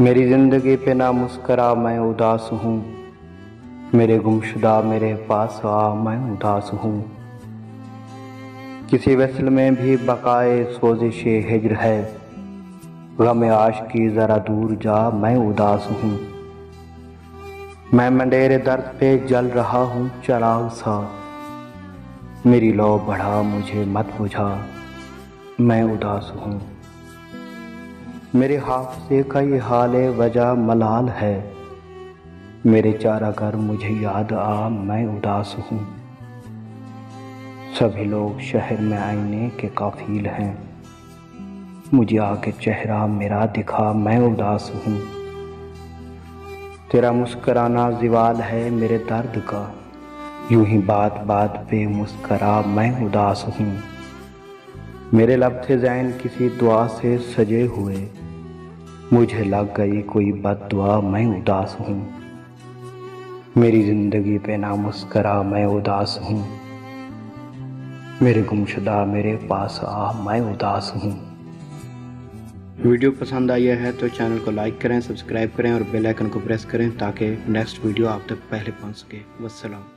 मेरी ज़िंदगी पे ना मुस्करा मैं उदास हूँ। मेरे गुमशुदा मेरे पास आ मैं उदास हूँ। किसी वसल में भी बकाए सोजिशे हिज्र है। गम आश की ज़रा दूर जा मैं उदास हूँ। मैं मंडेर दर्द पे जल रहा हूँ चिराग सा। मेरी लौ बढ़ा मुझे मत बुझा मैं उदास हूँ। मेरे हाफ़िज़े का ये हाले वजह मलाल है। मेरे चारागर मुझे याद आ मैं उदास हूँ। सभी लोग शहर में आईने के काफिल हैं। मुझे आके चेहरा मेरा दिखा मैं उदास हूँ। तेरा मुस्कराना ज़िवाल है मेरे दर्द का। यूं ही बात बात पे मुस्करा मैं उदास हूँ। मेरे लब थे ज़ैन किसी दुआ से सजे हुए। मुझे लग गई कोई बद्दुआ मैं उदास हूँ। मेरी ज़िंदगी पे ना मुस्करा मैं उदास हूँ। मेरे गुमशुदा मेरे पास आ मैं उदास हूँ। वीडियो पसंद आई है तो चैनल को लाइक करें, सब्सक्राइब करें और बेल आइकन को प्रेस करें ताकि नेक्स्ट वीडियो आप तक पहले पहुँच सके। वस्सलाम।